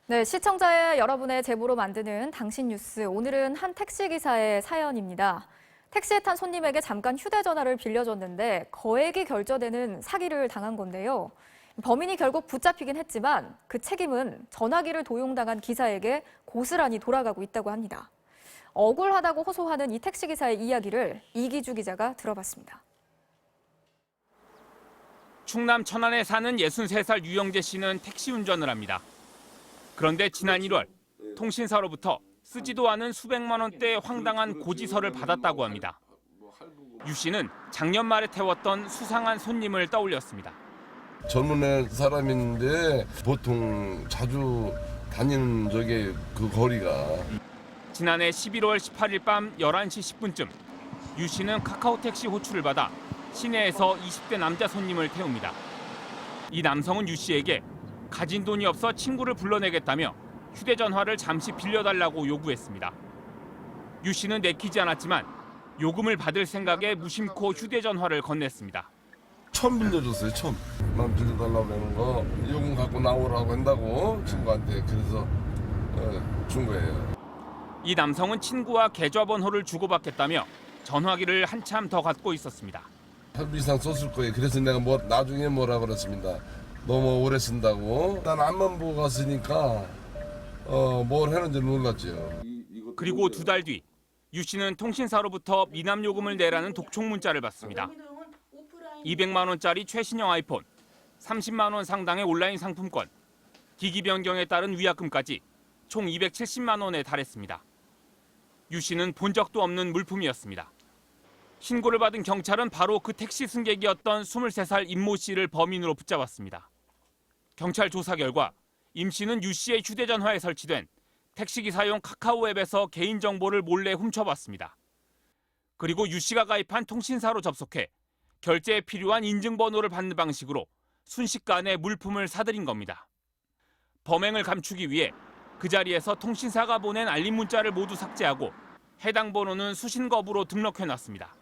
네, 시청자의 여러분의 제보로 만드는 당신 뉴스. 오늘은 한 택시기사의 사연입니다. 택시에 탄 손님에게 잠깐 휴대전화를 빌려줬는데 거액이 결제되는 사기를 당한 건데요. 범인이 결국 붙잡히긴 했지만 그 책임은 전화기를 도용당한 기사에게 고스란히 돌아가고 있다고 합니다. 억울하다고 호소하는 이 택시기사의 이야기를 이기주 기자가 들어봤습니다. 충남 천안에 사는 63살 유영재 씨는 택시 운전을 합니다. 그런데 지난 1월 통신사로부터 쓰지도 않은 수백만 원대의 황당한 고지서를 받았다고 합니다. 유 씨는 작년 말에 태웠던 수상한 손님을 떠올렸습니다. 젊은 사람인데 보통 자주 다니는 저게 그 거리가. 지난해 11월 18일 밤 11시 10분쯤 유 씨는 카카오 택시 호출을 받아 시내에서 20대 남자 손님을 태웁니다. 이 남성은 유 씨에게 가진 돈이 없어 친구를 불러내겠다며 휴대전화를 잠시 빌려달라고 요구했습니다. 유 씨는 내키지 않았지만 요금을 받을 생각에 무심코 휴대전화를 건넸습니다. 처음 빌려줬어요, 처음. 난 빌려달라고 하는 거 요금 갖고 나오라고 한다고 친구한테 그래서 준 거예요. 이 남성은 친구와 계좌번호를 주고받겠다며 전화기를 한참 더 갖고 있었습니다. 하루 이상 썼을 거예요. 그래서 내가 나중에 뭐라 그랬습니다. 너무 오래 쓴다고. 난 앞만 보고 갔으니까 뭘 했는지 몰랐죠. 그리고 2달 뒤 유 씨는 통신사로부터 미납 요금을 내라는 독촉 문자를 받습니다. 200만 원짜리 최신형 아이폰, 30만 원 상당의 온라인 상품권, 기기 변경에 따른 위약금까지 총 270만 원에 달했습니다. 유 씨는 본 적도 없는 물품이었습니다. 신고를 받은 경찰은 바로 그 택시 승객이었던 23살 임모 씨를 범인으로 붙잡았습니다. 경찰 조사 결과 임 씨는 유 씨의 휴대전화에 설치된 택시기사용 카카오 앱에서 개인정보를 몰래 훔쳐봤습니다. 그리고 유 씨가 가입한 통신사로 접속해 결제에 필요한 인증번호를 받는 방식으로 순식간에 물품을 사들인 겁니다. 범행을 감추기 위해 그 자리에서 통신사가 보낸 알림 문자를 모두 삭제하고 해당 번호는 수신 거부로 등록해놨습니다.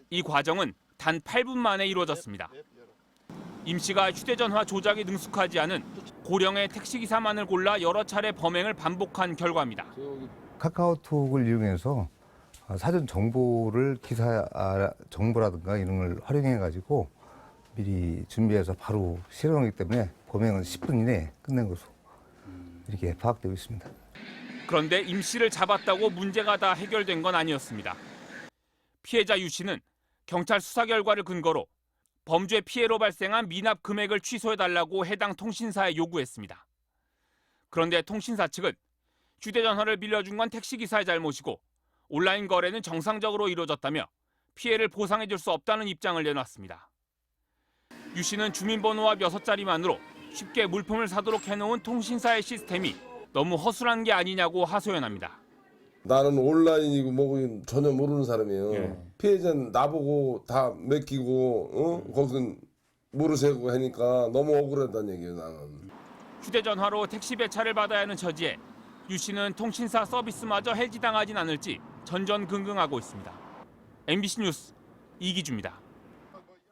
이 과정은 단 8분 만에 이루어졌습니다. 임 씨가 휴대전화 조작에 능숙하지 않은 고령의 택시기사만을 골라 여러 차례 범행을 반복한 결과입니다. 카카오톡을 이용해서 사전 정보를 기사 정보라든가 이런 걸 활용해가지고 미리 준비해서 바로 실행하기 때문에 범행은 10분 이내에 끝낸 것으로 이렇게 파악되고 있습니다. 그런데 임 씨를 잡았다고 문제가 다 해결된 건 아니었습니다. 피해자 유 씨는 경찰 수사 결과를 근거로 범죄 피해로 발생한 미납 금액을 취소해달라고 해당 통신사에 요구했습니다. 그런데 통신사 측은 휴대전화를 빌려준 건 택시기사의 잘못이고 온라인 거래는 정상적으로 이루어졌다며 피해를 보상해줄 수 없다는 입장을 내놨습니다. 유 씨는 주민번호와 6자리만으로 쉽게 물품을 사도록 해놓은 통신사의 시스템이 너무 허술한 게 아니냐고 하소연합니다. 나는 온라인이고 뭐고 전혀 모르는 사람이에요. 피해자는 나보고 다 맡기고 거기서 모르세고 하니까 너무 억울하다는 얘기예요, 나는. 휴대전화로 택시 배차를 받아야 하는 처지에 유 씨는 통신사 서비스마저 해지당하진 않을지 전전긍긍하고 있습니다. MBC 뉴스 이기주입니다.